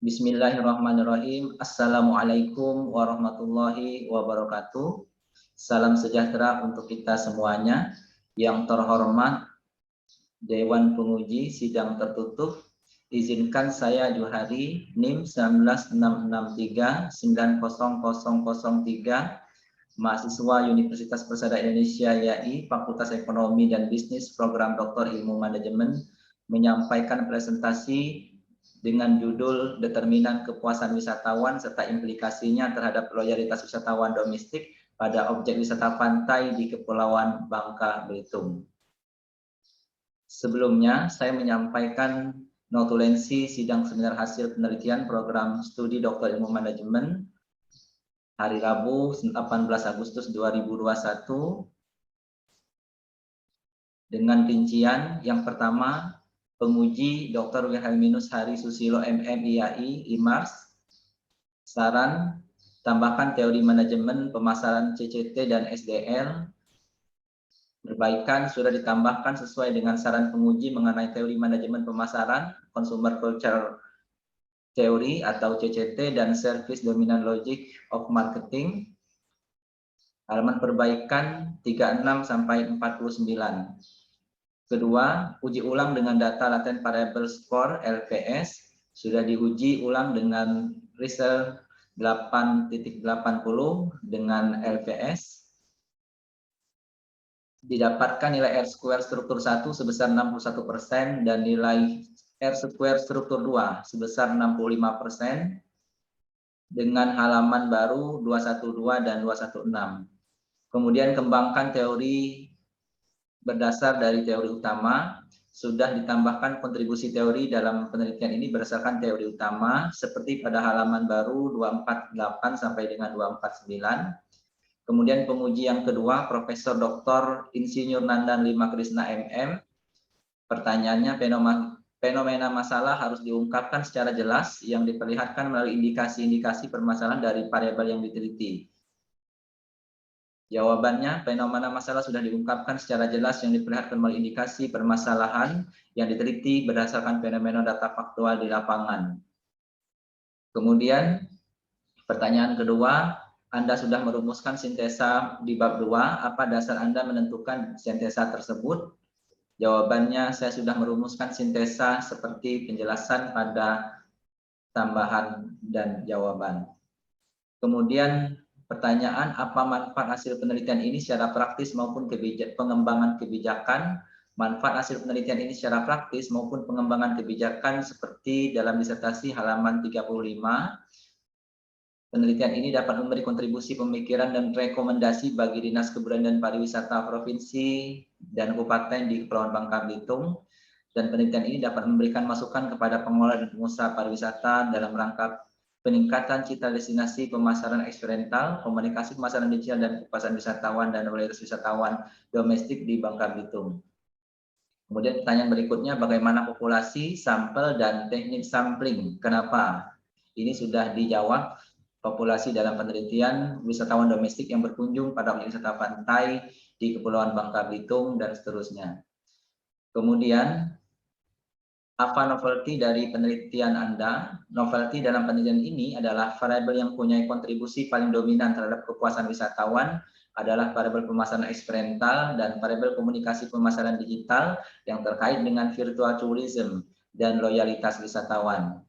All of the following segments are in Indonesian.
Bismillahirrahmanirrahim. Assalamualaikum warahmatullahi wabarakatuh. Salam sejahtera untuk kita semuanya. Yang terhormat Dewan Penguji Sidang Tertutup, izinkan saya Juhari NIM 19663-90003, mahasiswa Universitas Persada Indonesia YAI, Fakultas Ekonomi dan Bisnis, Program Doktor Ilmu Manajemen, menyampaikan presentasi dengan judul Determinan Kepuasan Wisatawan serta implikasinya terhadap loyalitas wisatawan domestik pada objek wisata pantai di Kepulauan Bangka Belitung. Sebelumnya, saya menyampaikan notulensi sidang seminar hasil penelitian program studi Doktor Ilmu Manajemen hari Rabu 18 Agustus 2021 dengan rincian yang pertama, penguji Dr. Wilhelminus Hari Susilo MM IAI IMARS, saran tambahkan teori manajemen pemasaran CCT dan SDL, perbaikan sudah ditambahkan sesuai dengan saran penguji mengenai teori manajemen pemasaran, Consumer Culture Theory atau CCT, dan Service Dominant Logic of Marketing. Halaman perbaikan 36 sampai 49. Kedua, uji ulang dengan data latent variable score LVS sudah diuji ulang dengan result 8.80 dengan LVS. Didapatkan nilai R² struktur 1 sebesar 61% dan nilai R² struktur 2 sebesar 65% dengan halaman baru 212 dan 216. Kemudian kembangkan teori berdasar dari teori utama, sudah ditambahkan kontribusi teori dalam penelitian ini berdasarkan teori utama seperti pada halaman baru 248 sampai dengan 249. Kemudian penguji yang kedua, Profesor Dr. Insinyur Nandan Lima Krishna MM. Pertanyaannya, fenomena masalah harus diungkapkan secara jelas yang diperlihatkan melalui indikasi-indikasi permasalahan dari variabel yang diteliti. Jawabannya, fenomena masalah sudah diungkapkan secara jelas yang diperlihatkan melalui indikasi permasalahan yang diteliti berdasarkan fenomena data faktual di lapangan. Kemudian, pertanyaan kedua, Anda sudah merumuskan sintesa di bab 2, apa dasar Anda menentukan sintesa tersebut? Jawabannya, saya sudah merumuskan sintesa seperti penjelasan pada tambahan dan jawaban. Kemudian, pertanyaan, apa manfaat hasil penelitian ini secara praktis maupun pengembangan kebijakan? Manfaat hasil penelitian ini secara praktis maupun pengembangan kebijakan seperti dalam disertasi halaman 35. Penelitian ini dapat memberi kontribusi pemikiran dan rekomendasi bagi Dinas Kebudayaan dan Pariwisata Provinsi dan Kabupaten di Kepulauan Bangka Belitung. Dan penelitian ini dapat memberikan masukan kepada pengelola dan pengusaha pariwisata dalam rangka peningkatan citra destinasi, pemasaran eksperimental, komunikasi pemasaran digital, dan kepuasan wisatawan dan loyalitas wisatawan domestik di Bangka Belitung. Kemudian pertanyaan berikutnya, bagaimana populasi, sampel, dan teknik sampling? Kenapa? Ini sudah dijawab, populasi dalam penelitian wisatawan domestik yang berkunjung pada objek wisata pantai di Kepulauan Bangka Belitung, dan seterusnya. Kemudian, apa novelty dari penelitian Anda? Novelty dalam penelitian ini adalah variabel yang punya kontribusi paling dominan terhadap kepuasan wisatawan adalah variabel pemasaran eksperimental dan variabel komunikasi pemasaran digital yang terkait dengan virtual tourism dan loyalitas wisatawan.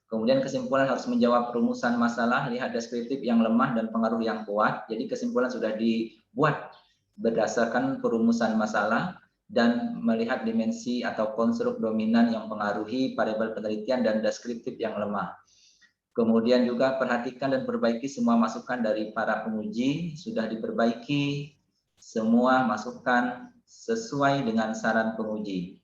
Kemudian kesimpulan harus menjawab rumusan masalah, lihat deskriptif yang lemah dan pengaruh yang kuat. Jadi kesimpulan sudah dibuat berdasarkan perumusan masalah dan melihat dimensi atau konstruk dominan yang mempengaruhi variabel penelitian dan deskriptif yang lemah. Kemudian juga perhatikan dan perbaiki semua masukan dari para penguji, sudah diperbaiki semua masukan sesuai dengan saran penguji.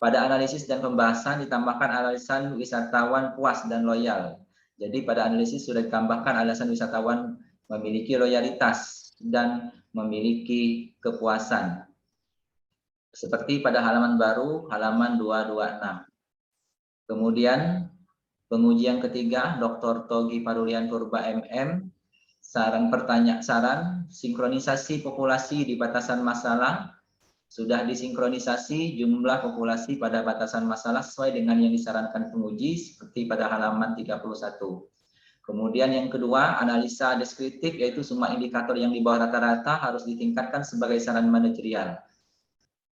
Pada analisis dan pembahasan ditambahkan alasan wisatawan puas dan loyal. Jadi pada analisis sudah ditambahkan alasan wisatawan memiliki loyalitas dan memiliki kepuasan. Seperti pada halaman baru, halaman 226. Kemudian, penguji yang ketiga, Dr. Togi Parulian Purba MM, saran sinkronisasi populasi di batasan masalah, Sudah disinkronisasi jumlah populasi pada batasan masalah sesuai dengan yang disarankan penguji seperti pada halaman 31. Kemudian yang kedua, analisa deskriptif, yaitu semua indikator yang di bawah rata-rata harus ditingkatkan sebagai saran manajerial.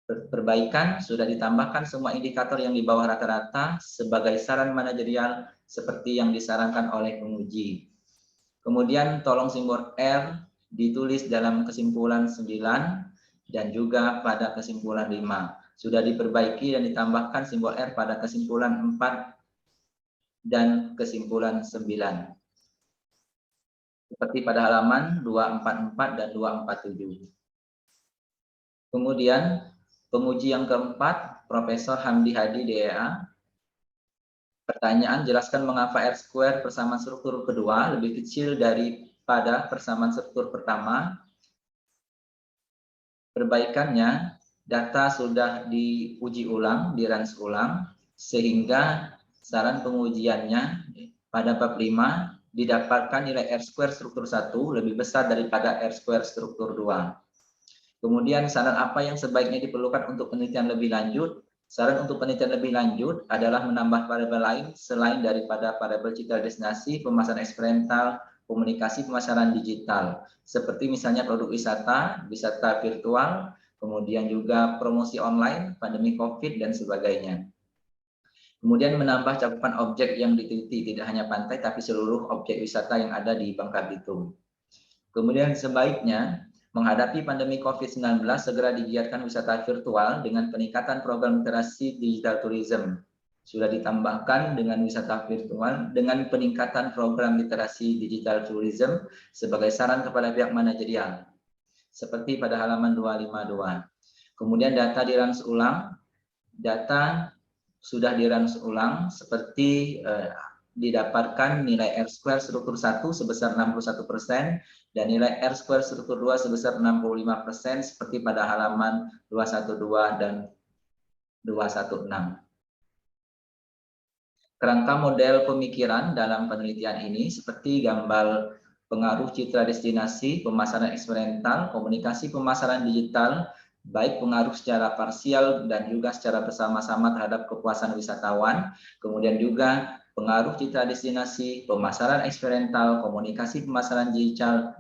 Perbaikan, sudah ditambahkan semua indikator yang di bawah rata-rata sebagai saran manajerial seperti yang disarankan oleh penguji. Kemudian tolong simbol R ditulis dalam kesimpulan 9 dan juga pada kesimpulan 5. Sudah diperbaiki dan ditambahkan simbol R pada kesimpulan 4 dan kesimpulan 9. Seperti pada halaman 244 dan 247. Kemudian penguji yang keempat, Profesor Hamdi Hadi, DEA. Pertanyaan, jelaskan mengapa R² persamaan struktur kedua lebih kecil daripada persamaan struktur pertama. Perbaikannya, data sudah diuji ulang, di-runs ulang, sehingga saran pengujiannya pada bab 5 didapatkan nilai R² struktur 1 lebih besar daripada R² struktur 2. Kemudian saran apa yang sebaiknya diperlukan untuk penelitian lebih lanjut? Saran untuk penelitian lebih lanjut adalah menambah variabel lain selain daripada variabel citra destinasi, pemasaran eksperimental, komunikasi, pemasaran digital. Seperti misalnya produk wisata, wisata virtual, kemudian juga promosi online, pandemi COVID, dan sebagainya. Kemudian menambah cakupan objek yang diteliti, tidak hanya pantai, tapi seluruh objek wisata yang ada di Bangka Belitung. Kemudian sebaiknya menghadapi pandemi COVID-19 segera digiatkan wisata virtual dengan peningkatan program literasi digital tourism. Sudah ditambahkan dengan wisata virtual dengan peningkatan program literasi digital tourism sebagai saran kepada pihak manajerial. Seperti pada halaman 252. Kemudian data di-runs ulang. Data sudah di-runs ulang seperti didapatkan nilai R² struktur 1 sebesar 61% dan nilai R² struktur 2 sebesar 65% seperti pada halaman 212 dan 216. Kerangka model pemikiran dalam penelitian ini seperti gambar pengaruh citra destinasi, pemasaran eksperimental, komunikasi pemasaran digital, baik pengaruh secara parsial dan juga secara bersama-sama terhadap kepuasan wisatawan, kemudian juga pengaruh citra destinasi, pemasaran eksperimental, komunikasi pemasaran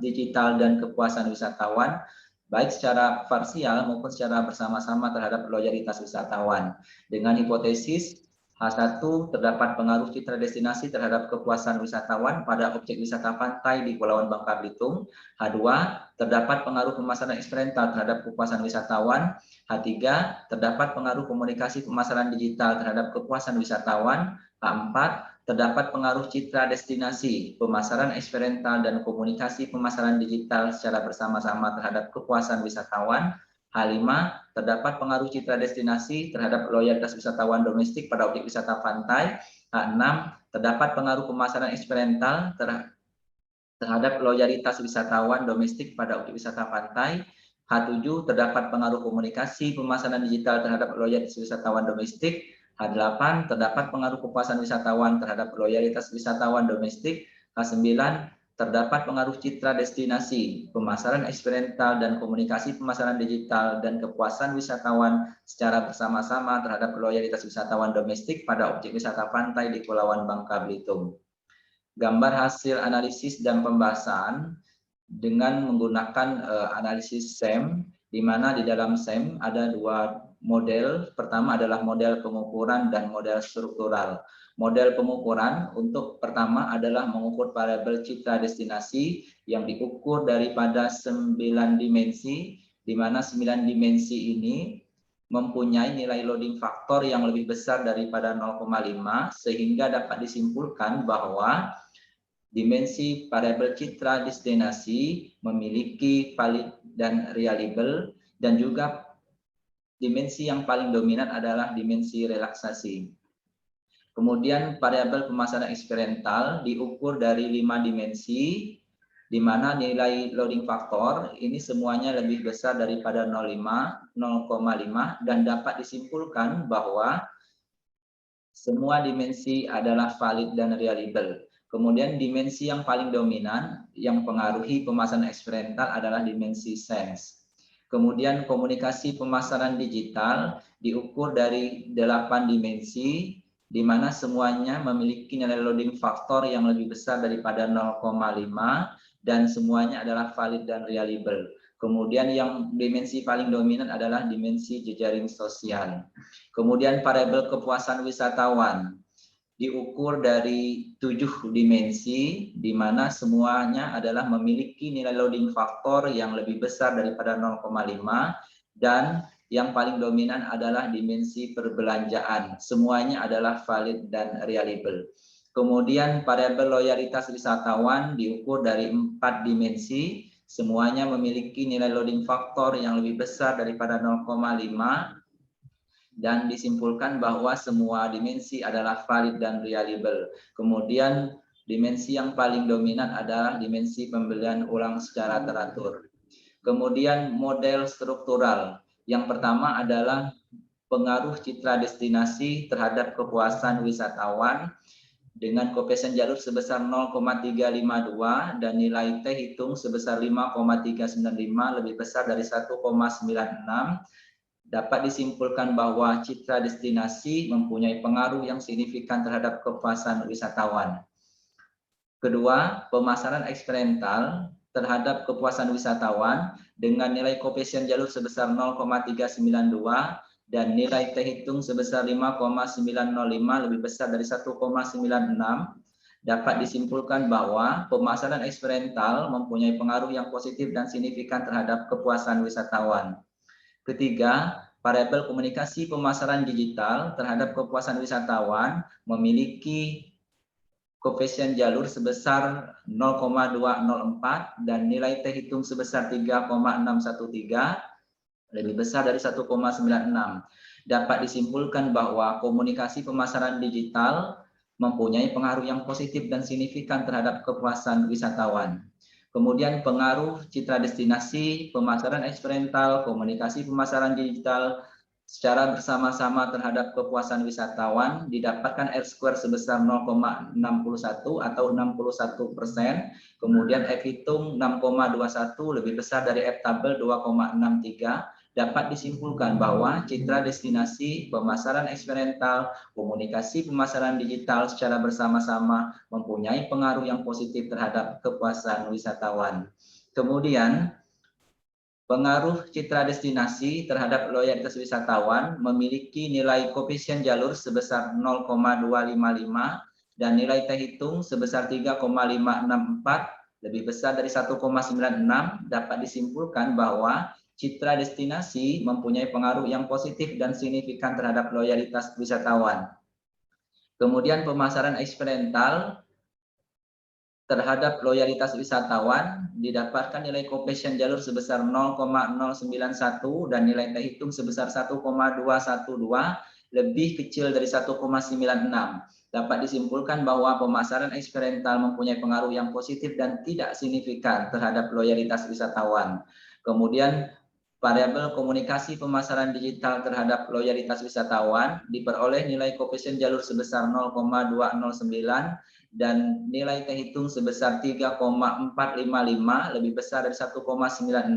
digital dan kepuasan wisatawan, baik secara parsial maupun secara bersama-sama terhadap loyalitas wisatawan. Dengan hipotesis H1, terdapat pengaruh citra destinasi terhadap kepuasan wisatawan pada objek wisata pantai di Kepulauan Bangka Belitung. H2, terdapat pengaruh pemasaran eksperimental terhadap kepuasan wisatawan. H3, terdapat pengaruh komunikasi pemasaran digital terhadap kepuasan wisatawan. H4, terdapat pengaruh citra destinasi, pemasaran eksperimental dan komunikasi pemasaran digital secara bersama-sama terhadap kepuasan wisatawan. H5, terdapat pengaruh citra destinasi terhadap loyalitas wisatawan domestik pada objek wisata pantai. H6, terdapat pengaruh pemasaran eksperimental terhadap loyalitas wisatawan domestik pada objek wisata pantai. H7, terdapat pengaruh komunikasi pemasaran digital terhadap loyalitas wisatawan domestik. H8, terdapat pengaruh kepuasan wisatawan terhadap loyalitas wisatawan domestik. H9, terdapat pengaruh citra destinasi, pemasaran eksperimental dan komunikasi pemasaran digital dan kepuasan wisatawan secara bersama-sama terhadap loyalitas wisatawan domestik pada objek wisata pantai di Kepulauan Bangka Belitung. Gambar hasil analisis dan pembahasan dengan menggunakan analisis SEM, di mana di dalam SEM ada dua model. Pertama adalah model pengukuran dan model struktural. Model pengukuran untuk pertama adalah mengukur variabel citra destinasi yang diukur daripada 9 dimensi, di mana 9 dimensi ini mempunyai nilai loading faktor yang lebih besar daripada 0,5 sehingga dapat disimpulkan bahwa dimensi variabel citra destinasi memiliki valid dan reliable, dan juga dimensi yang paling dominan adalah dimensi relaksasi. Kemudian variabel pemasaran eksperimental diukur dari 5 dimensi, di mana nilai loading faktor ini semuanya lebih besar daripada 0,5 dan dapat disimpulkan bahwa semua dimensi adalah valid dan reliable. Kemudian dimensi yang paling dominan yang pengaruhi pemasaran eksperimental adalah dimensi sense. Kemudian komunikasi pemasaran digital diukur dari 8 dimensi, di mana semuanya memiliki nilai loading faktor yang lebih besar daripada 0,5 dan semuanya adalah valid dan reliable. Kemudian yang dimensi paling dominan adalah dimensi jejaring sosial. Kemudian variabel kepuasan wisatawan diukur dari 7 dimensi, di mana semuanya adalah memiliki nilai loading faktor yang lebih besar daripada 0,5 dan yang paling dominan adalah dimensi perbelanjaan. Semuanya adalah valid dan reliable. Kemudian variabel loyalitas wisatawan diukur dari 4 dimensi, semuanya memiliki nilai loading faktor yang lebih besar daripada 0,5 dan disimpulkan bahwa semua dimensi adalah valid dan reliable. Kemudian dimensi yang paling dominan adalah dimensi pembelian ulang secara teratur. Kemudian model struktural. Yang pertama adalah pengaruh citra destinasi terhadap kepuasan wisatawan dengan koefisien jalur sebesar 0,352 dan nilai T hitung sebesar 5,395 lebih besar dari 1,96. Dapat disimpulkan bahwa citra destinasi mempunyai pengaruh yang signifikan terhadap kepuasan wisatawan. Kedua, pemasaran eksperimental terhadap kepuasan wisatawan dengan nilai koefisien jalur sebesar 0,392 dan nilai T hitung sebesar 5,905 lebih besar dari 1,96. Dapat disimpulkan bahwa pemasaran eksperimental mempunyai pengaruh yang positif dan signifikan terhadap kepuasan wisatawan. Ketiga, variabel komunikasi pemasaran digital terhadap kepuasan wisatawan memiliki koefisien jalur sebesar 0,204 dan nilai T hitung sebesar 3,613 lebih besar dari 1,96. Dapat disimpulkan bahwa komunikasi pemasaran digital mempunyai pengaruh yang positif dan signifikan terhadap kepuasan wisatawan. Kemudian pengaruh citra destinasi, pemasaran eksperimental, komunikasi pemasaran digital secara bersama-sama terhadap kepuasan wisatawan didapatkan R-square sebesar 0,61 atau 61%. Kemudian F hitung 6,21 lebih besar dari F tabel 2,63. Dapat disimpulkan bahwa citra destinasi, pemasaran eksperimental, komunikasi pemasaran digital secara bersama-sama mempunyai pengaruh yang positif terhadap kepuasan wisatawan. Kemudian, pengaruh citra destinasi terhadap loyalitas wisatawan memiliki nilai koefisien jalur sebesar 0,255 dan nilai T hitung sebesar 3,564 lebih besar dari 1,96. Dapat disimpulkan bahwa citra destinasi mempunyai pengaruh yang positif dan signifikan terhadap loyalitas wisatawan. Kemudian pemasaran eksperimental terhadap loyalitas wisatawan didapatkan nilai koefisien jalur sebesar 0,091 dan nilai T hitung sebesar 1,212 lebih kecil dari 1,96. Dapat disimpulkan bahwa pemasaran eksperimental mempunyai pengaruh yang positif dan tidak signifikan terhadap loyalitas wisatawan. Kemudian variabel komunikasi pemasaran digital terhadap loyalitas wisatawan diperoleh nilai koefisien jalur sebesar 0,209 dan nilai T hitung sebesar 3,455 lebih besar dari 1,96.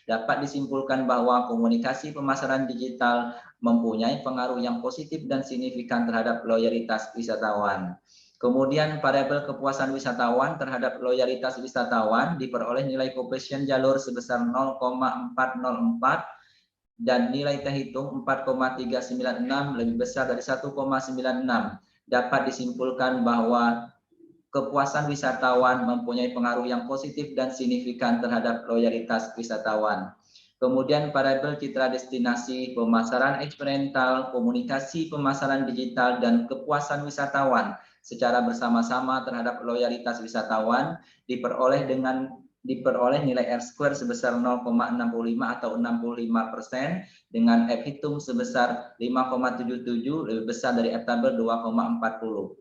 Dapat disimpulkan bahwa komunikasi pemasaran digital mempunyai pengaruh yang positif dan signifikan terhadap loyalitas wisatawan. Kemudian variabel kepuasan wisatawan terhadap loyalitas wisatawan diperoleh nilai koefisien jalur sebesar 0,404 dan nilai T hitung 4,396 lebih besar dari 1,96. Dapat disimpulkan bahwa kepuasan wisatawan mempunyai pengaruh yang positif dan signifikan terhadap loyalitas wisatawan. Kemudian variabel citra destinasi, pemasaran eksperimental, komunikasi pemasaran digital, dan kepuasan wisatawan secara bersama-sama terhadap loyalitas wisatawan diperoleh nilai R-square sebesar 0,65 atau 65% dengan F hitung sebesar 5,77 lebih besar dari F tabel 2,40.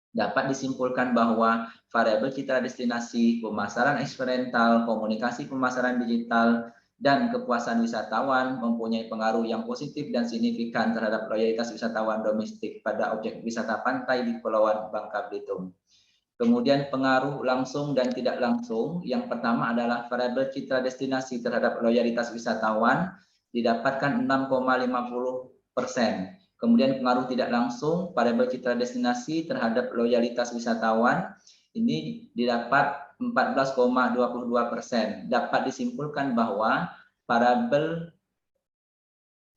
Dapat disimpulkan bahwa variabel citra destinasi, pemasaran eksperimental, komunikasi pemasaran digital, dan kepuasan wisatawan mempunyai pengaruh yang positif dan signifikan terhadap loyalitas wisatawan domestik pada objek wisata pantai di Kepulauan Bangka Belitung. Kemudian pengaruh langsung dan tidak langsung. Yang pertama adalah variabel citra destinasi terhadap loyalitas wisatawan didapatkan 6,50%. Kemudian pengaruh tidak langsung variabel citra destinasi terhadap loyalitas wisatawan ini didapat 14,22%. Dapat disimpulkan bahwa variabel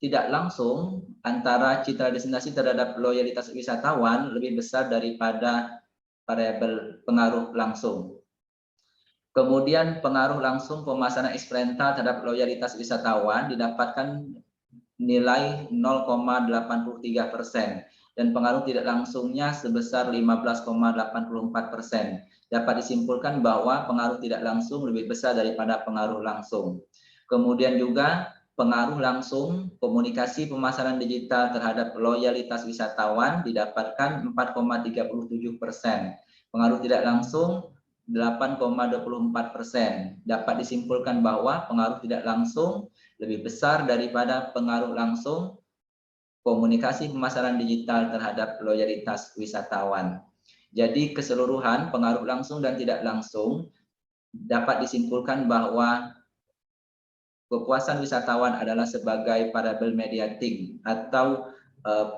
tidak langsung antara citra destinasi terhadap loyalitas wisatawan lebih besar daripada variabel pengaruh langsung. Kemudian pengaruh langsung pemasaran eksperimental terhadap loyalitas wisatawan didapatkan nilai 0,83% dan pengaruh tidak langsungnya sebesar 15,84%. Dapat disimpulkan bahwa pengaruh tidak langsung lebih besar daripada pengaruh langsung. Kemudian juga pengaruh langsung komunikasi pemasaran digital terhadap loyalitas wisatawan didapatkan 4,37%. Pengaruh tidak langsung 8,24%. Dapat disimpulkan bahwa pengaruh tidak langsung lebih besar daripada pengaruh langsung komunikasi pemasaran digital terhadap loyalitas wisatawan. Jadi keseluruhan pengaruh langsung dan tidak langsung dapat disimpulkan bahwa kepuasan wisatawan adalah sebagai variabel mediating atau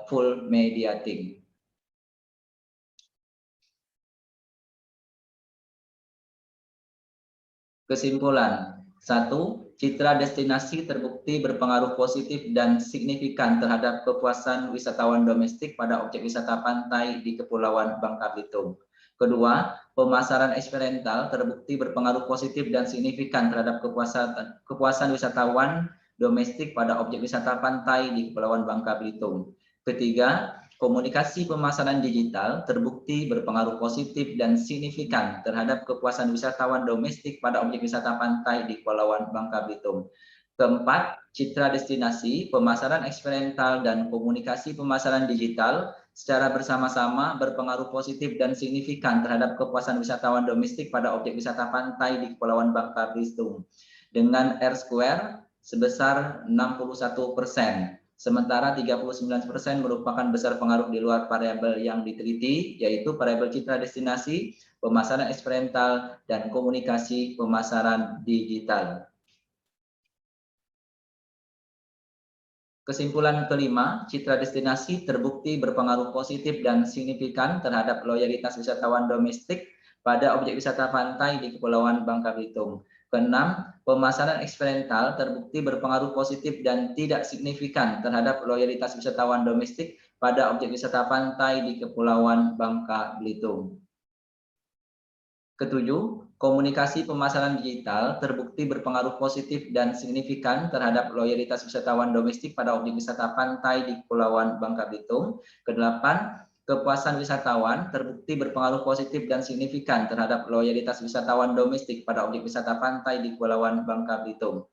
full mediating. Kesimpulan, 1. Citra destinasi terbukti berpengaruh positif dan signifikan terhadap kepuasan wisatawan domestik pada objek wisata pantai di Kepulauan Bangka Belitung. Kedua, pemasaran eksperimental terbukti berpengaruh positif dan signifikan terhadap kepuasan wisatawan domestik pada objek wisata pantai di Kepulauan Bangka Belitung. Ketiga, komunikasi pemasaran digital terbukti berpengaruh positif dan signifikan terhadap kepuasan wisatawan domestik pada objek wisata pantai di Kepulauan Bangka Belitung. Keempat, citra destinasi, pemasaran eksperimental, dan komunikasi pemasaran digital secara bersama-sama berpengaruh positif dan signifikan terhadap kepuasan wisatawan domestik pada objek wisata pantai di Kepulauan Bangka Belitung dengan R-square sebesar 61%. Sementara 39% merupakan besar pengaruh di luar variabel yang diteliti, yaitu variabel citra destinasi, pemasaran eksperimental, dan komunikasi pemasaran digital. Kesimpulan kelima, citra destinasi terbukti berpengaruh positif dan signifikan terhadap loyalitas wisatawan domestik pada objek wisata pantai di Kepulauan Bangka Belitung. Keenam, pemasaran eksperimental terbukti berpengaruh positif dan tidak signifikan terhadap loyalitas wisatawan domestik pada objek wisata pantai di Kepulauan Bangka Belitung. Ketujuh, komunikasi pemasaran digital terbukti berpengaruh positif dan signifikan terhadap loyalitas wisatawan domestik pada objek wisata pantai di Kepulauan Bangka Belitung. Kedelapan, kepuasan wisatawan terbukti berpengaruh positif dan signifikan terhadap loyalitas wisatawan domestik pada objek wisata pantai di Kepulauan Bangka Belitung.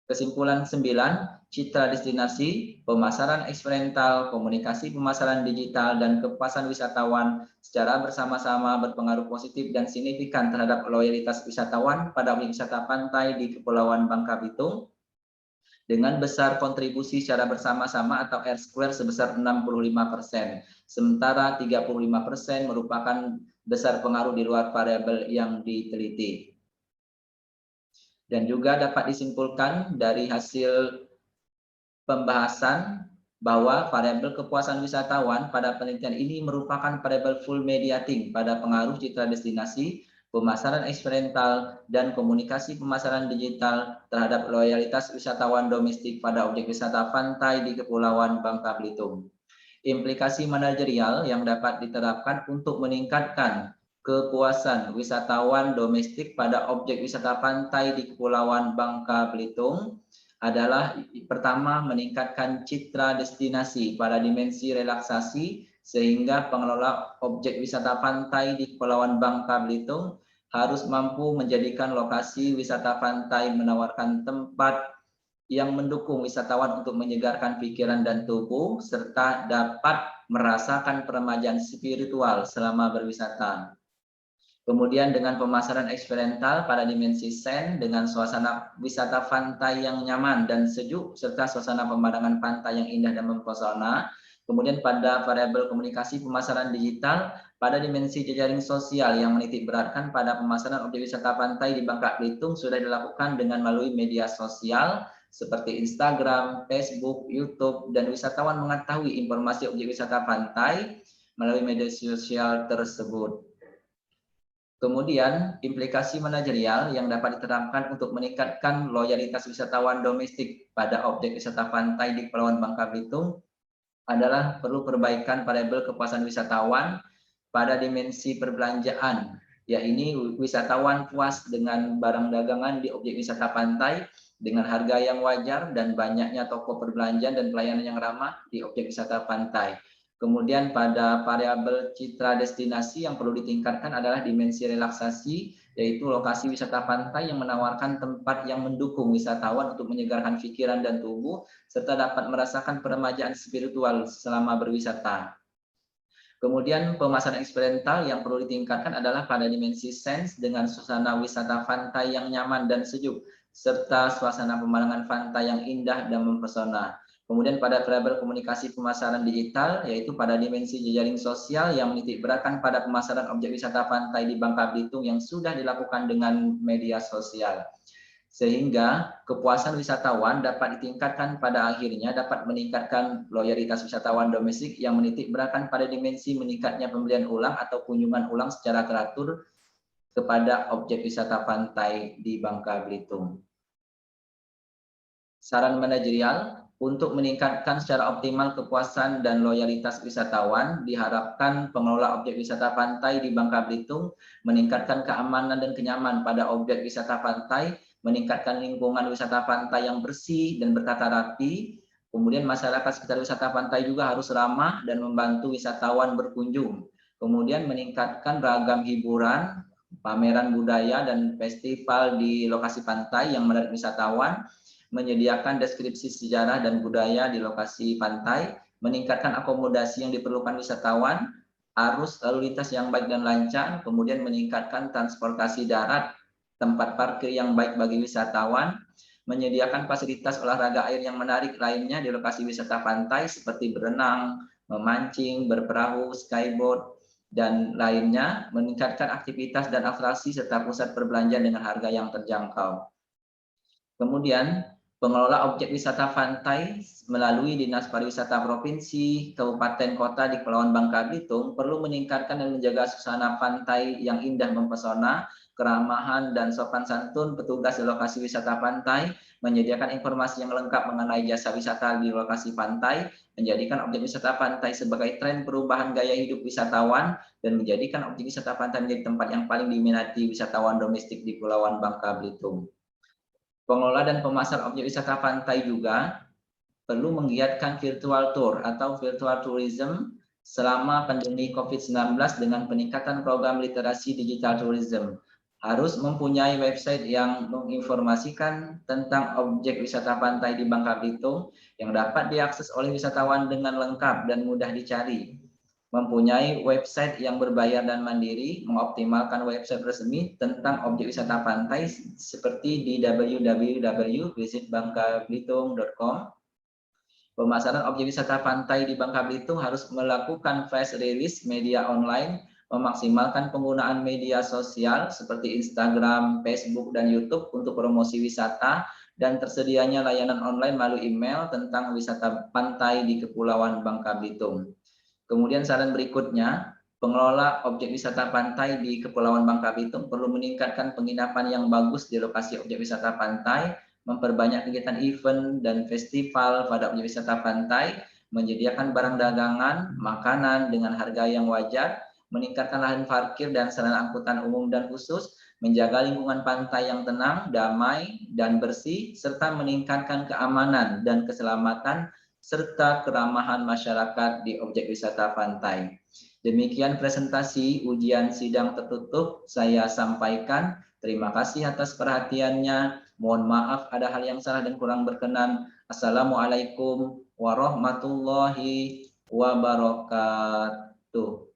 Kesimpulan 9, citra destinasi, pemasaran eksperimental, komunikasi pemasaran digital, dan kepuasan wisatawan secara bersama-sama berpengaruh positif dan signifikan terhadap loyalitas wisatawan pada objek wisata pantai di Kepulauan Bangka Belitung dengan besar kontribusi secara bersama-sama atau R-square sebesar 65%. Sementara 35% merupakan besar pengaruh di luar variabel yang diteliti. Dan juga dapat disimpulkan dari hasil pembahasan bahwa variabel kepuasan wisatawan pada penelitian ini merupakan variabel full mediating pada pengaruh citra destinasi, pemasaran eksperimental, dan komunikasi pemasaran digital terhadap loyalitas wisatawan domestik pada objek wisata pantai di Kepulauan Bangka Belitung. Implikasi manajerial yang dapat diterapkan untuk meningkatkan kepuasan wisatawan domestik pada objek wisata pantai di Kepulauan Bangka Belitung adalah pertama, meningkatkan citra destinasi pada dimensi relaksasi sehingga pengelola objek wisata pantai di Kepulauan Bangka Belitung harus mampu menjadikan lokasi wisata pantai menawarkan tempat yang mendukung wisatawan untuk menyegarkan pikiran dan tubuh serta dapat merasakan peremajaan spiritual selama berwisata. Kemudian dengan pemasaran eksperimental pada dimensi sen dengan suasana wisata pantai yang nyaman dan sejuk serta suasana pemandangan pantai yang indah dan mempesona, Kemudian pada variabel komunikasi pemasaran digital, pada dimensi jejaring sosial yang menitik beratkan pada pemasaran objek wisata pantai di Bangka Belitung sudah dilakukan dengan melalui media sosial seperti Instagram, Facebook, YouTube, dan wisatawan mengetahui informasi objek wisata pantai melalui media sosial tersebut. Kemudian, implikasi manajerial yang dapat diterapkan untuk meningkatkan loyalitas wisatawan domestik pada objek wisata pantai di Kepulauan Bangka Belitung adalah perlu perbaikan variabel kepuasan wisatawan pada dimensi perbelanjaan, yaitu wisatawan puas dengan barang dagangan di objek wisata pantai dengan harga yang wajar dan banyaknya toko perbelanjaan dan pelayanan yang ramah di objek wisata pantai. Kemudian pada variabel citra destinasi yang perlu ditingkatkan adalah dimensi relaksasi, yaitu lokasi wisata pantai yang menawarkan tempat yang mendukung wisatawan untuk menyegarkan pikiran dan tubuh, serta dapat merasakan peremajaan spiritual selama berwisata. Kemudian pemasaran eksperimental yang perlu ditingkatkan adalah pada dimensi sense dengan suasana wisata pantai yang nyaman dan sejuk, serta suasana pemandangan pantai yang indah dan mempesona. Kemudian pada variabel komunikasi pemasaran digital, yaitu pada dimensi jejaring sosial yang menitik beratkan pada pemasaran objek wisata pantai di Bangka Belitung yang sudah dilakukan dengan media sosial. Sehingga kepuasan wisatawan dapat ditingkatkan pada akhirnya dapat meningkatkan loyalitas wisatawan domestik yang menitik beratkan pada dimensi meningkatnya pembelian ulang atau kunjungan ulang secara teratur kepada objek wisata pantai di Bangka Belitung. Saran manajerial, untuk meningkatkan secara optimal kepuasan dan loyalitas wisatawan, diharapkan pengelola objek wisata pantai di Bangka Belitung meningkatkan keamanan dan kenyamanan pada objek wisata pantai, meningkatkan lingkungan wisata pantai yang bersih dan bertata rapi. Kemudian masyarakat sekitar wisata pantai juga harus ramah dan membantu wisatawan berkunjung. Kemudian meningkatkan ragam hiburan, pameran budaya dan festival di lokasi pantai yang menarik wisatawan, menyediakan deskripsi sejarah dan budaya di lokasi pantai, meningkatkan akomodasi yang diperlukan wisatawan, arus lalu lintas yang baik dan lancar, kemudian meningkatkan transportasi darat, tempat parkir yang baik bagi wisatawan, menyediakan fasilitas olahraga air yang menarik lainnya di lokasi wisata pantai seperti berenang, memancing, berperahu, skyboard, dan lainnya, meningkatkan aktivitas dan atraksi serta pusat perbelanjaan dengan harga yang terjangkau. Kemudian, pengelola objek wisata pantai melalui Dinas Pariwisata Provinsi, Kabupaten Kota di Kepulauan Bangka Belitung perlu meningkatkan dan menjaga suasana pantai yang indah mempesona, keramahan dan sopan santun petugas di lokasi wisata pantai, menyediakan informasi yang lengkap mengenai jasa wisata di lokasi pantai, menjadikan objek wisata pantai sebagai tren perubahan gaya hidup wisatawan, dan menjadikan objek wisata pantai menjadi tempat yang paling diminati wisatawan domestik di Kepulauan Bangka Belitung. Pengelola dan pemasar objek wisata pantai juga perlu menggiatkan virtual tour atau virtual tourism selama pandemi COVID-19 dengan peningkatan program literasi digital tourism. Harus mempunyai website yang menginformasikan tentang objek wisata pantai di Bangka Belitung yang dapat diakses oleh wisatawan dengan lengkap dan mudah dicari. Mempunyai website yang berbayar dan mandiri, mengoptimalkan website resmi tentang objek wisata pantai seperti di www.visitbangkabelitung.com. Pemasaran objek wisata pantai di Bangka Belitung harus melakukan flash release media online, memaksimalkan penggunaan media sosial seperti Instagram, Facebook, dan YouTube untuk promosi wisata, dan tersedianya layanan online melalui email tentang wisata pantai di Kepulauan Bangka Belitung. Kemudian saran berikutnya, pengelola objek wisata pantai di Kepulauan Bangka Belitung perlu meningkatkan penginapan yang bagus di lokasi objek wisata pantai, memperbanyak kegiatan event dan festival pada objek wisata pantai, menyediakan barang dagangan, makanan dengan harga yang wajar, meningkatkan lahan parkir dan sarana angkutan umum dan khusus, menjaga lingkungan pantai yang tenang, damai, dan bersih, serta meningkatkan keamanan dan keselamatan serta keramahan masyarakat di objek wisata pantai. Demikian presentasi ujian sidang tertutup saya sampaikan. Terima kasih atas perhatiannya. Mohon maaf ada hal yang salah dan kurang berkenan. Assalamualaikum warahmatullahi wabarakatuh.